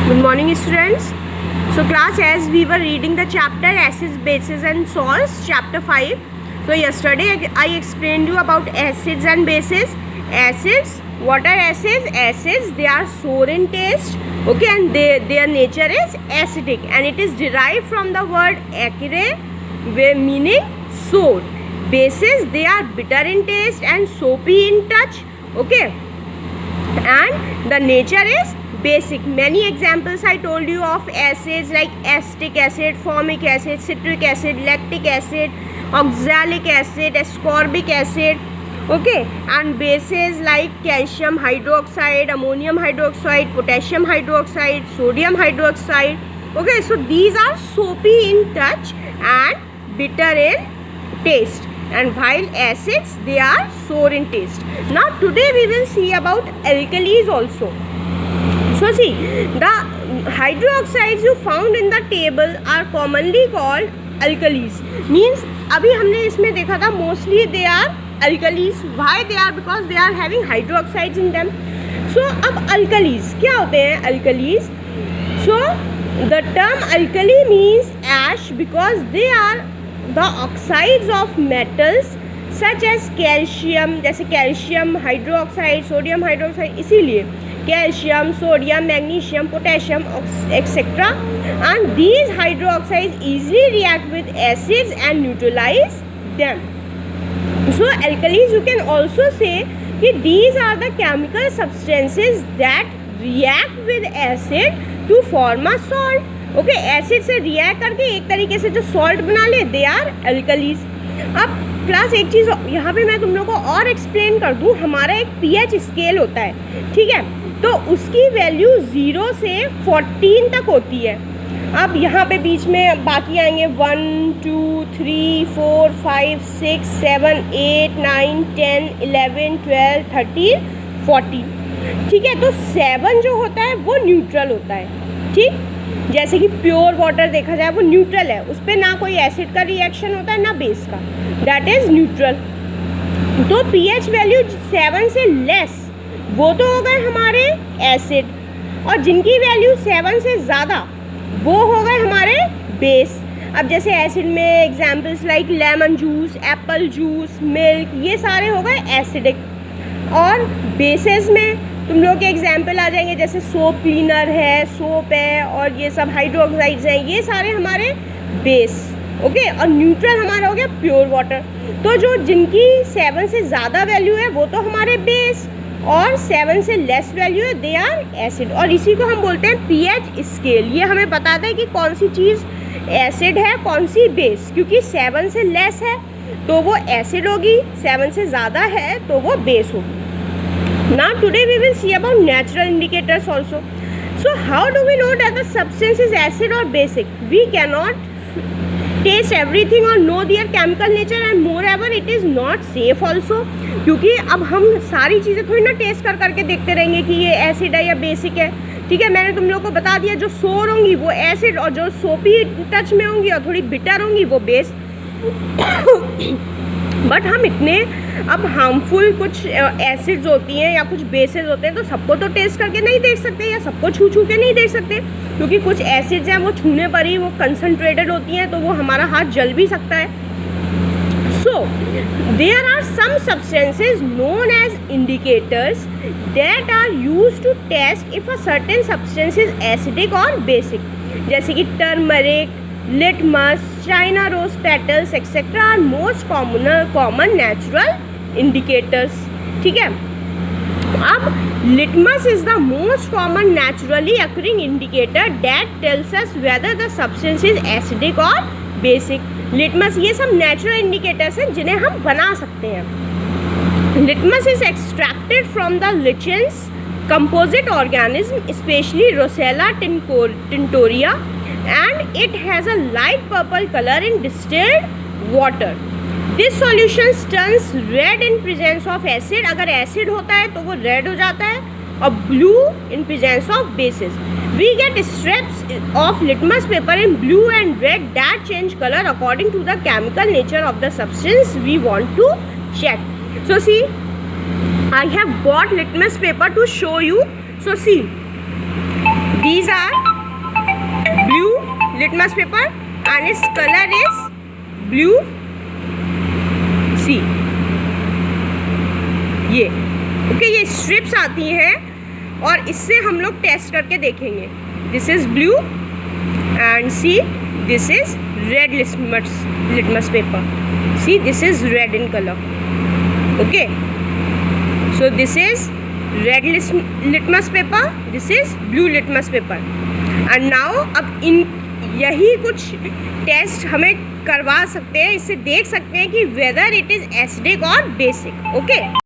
Good morning, students. So class, as we were reading the chapter acids, bases and salts, chapter 5. So yesterday I explained you about acids and bases. Acids, what are acids? Acids, they are sour in taste, okay, and their nature is acidic, and it is derived from the word acre, meaning sour. Bases, they are bitter in taste and soapy in touch, okay, and the nature is basic. Many examples I told you of acids like acetic acid, formic acid, citric acid, lactic acid, oxalic acid, ascorbic acid, okay, and bases like calcium hydroxide, ammonium hydroxide, potassium hydroxide, sodium hydroxide, okay. So these are soapy in touch and bitter in taste, and while acids, they are sour in taste. Now today we will see about alkalis also. So see, the hydroxides you found in the table are commonly called alkalis. Means अभी हमने इसमें देखा था mostly they are alkalis. Why they are? Because they are having hydroxides in them. So अब alkalis क्या होते हैं? Alkalis. So the term alkali means ash because they are the oxides of metals such as calcium, जैसे calcium hydroxide, sodium hydroxide, इसीलिए calcium, sodium, magnesium, potassium, etc. And these hydroxides easily react with acids and neutralize them. So alkalis, you can also say that these are the chemical substances that react with acid to form a salt. Okay, acid से react करके एक तरीके से जो salt बना ले, they are alkalis. अब class एक चीज़ यहाँ पे मैं तुम लोगों को और एक्सप्लेन कर दूँ. हमारा एक पीएच स्केल होता है, ठीक है, तो उसकी वैल्यू 0 से 14 तक होती है. अब यहाँ पे बीच में बाकी आएंगे 1 2 3 4 5 6 7 8 9 10 11 12 13 14, ठीक है. तो 7 जो होता है वो न्यूट्रल होता है, ठीक. जैसे कि प्योर वाटर देखा जाए वो न्यूट्रल है, उस पर ना कोई एसिड का रिएक्शन होता है ना बेस का, दैट इज न्यूट्रल. तो पीएच वैल्यू 7 से लेस वो तो हो गए हमारे एसिड, और जिनकी वैल्यू 7 से ज़्यादा वो हो गए हमारे बेस. अब जैसे एसिड में examples like lemon juice, Apple juice, milk, ये सारे हो गए एसिडिक. और बेसेस में तुम लोग के एग्जाम्पल आ जाएंगे जैसे सोप क्लीनर है, सोप है, और ये सब हाइड्रोक्साइड्स हैं, ये सारे हमारे बेस, ओके. और न्यूट्रल हमारा हो गया प्योर वाटर. तो जो जिनकी 7 से ज़्यादा वैल्यू है वो तो हमारे बेस, और 7 से लेस वैल्यू है, दे आर एसिड. और इसी को हम बोलते हैं पीएच स्केल. ये हमें बताता है कि कौन सी चीज़ एसिड है, कौन सी बेस, क्योंकि 7 से लेस है तो वो एसिड होगी, 7 से ज़्यादा है तो वो बेस होगी. Now today we will see about natural indicators also. So how do we know that the substance is acid or basic? We cannot taste everything or know their chemical nature, and moreover it is not safe also. क्योंकि अब हम सारी चीज़ें थोड़ी ना test कर करके देखते रहेंगे कि ये एसिड है या बेसिक है, ठीक है. मैंने तुम लोग को बता दिया जो सोर होंगी वो एसिड, और जो सोपी टच में होंगी और थोड़ी बिटर होंगी वो बेस. बट हम इतने अब हार्मफुल कुछ एसिड्स होती हैं या कुछ बेसेस होते हैं तो सबको तो टेस्ट करके नहीं देख सकते, या सबको छू छू के नहीं देख सकते, क्योंकि कुछ एसिड्स हैं वो छूने पर ही वो कंसनट्रेटेड होती हैं तो वो हमारा हाथ जल भी सकता है. So there are some substances known as indicators that are used to test if a certain substance is acidic और बेसिक. जैसे कि turmeric, litmus, China rose petals, etc. are most common natural indicators, ठीक है. अब litmus is the most common naturally occurring indicator that tells us whether the substance is acidic or basic. litmus ये सब natural indicators हैं जिन्हें हम बना सकते हैं. litmus is extracted from the lichens composite organism, especially Rossella tinctoria, and it has a light purple color in distilled water. This solution turns red in presence of acid. अगर acid होता है तो वो red हो जाता है, और blue in presence of bases. We get strips of litmus paper in blue and red that change color according to the chemical nature of the substance we want to check. So see, I have bought litmus paper to show you. So see, these are litmus paper and its color is blue. See, ये okay, ये strips आती हैं और इससे हम लोग test करके देखेंगे. This is blue and see this is red litmus paper. See, this is red in color. Okay, so this is red litmus paper, this is blue litmus paper. And now अब इन यही कुछ test हमें करवा सकते हैं, इससे देख सकते हैं कि वेदर इट इज़ एसिडिक और बेसिक. ओके.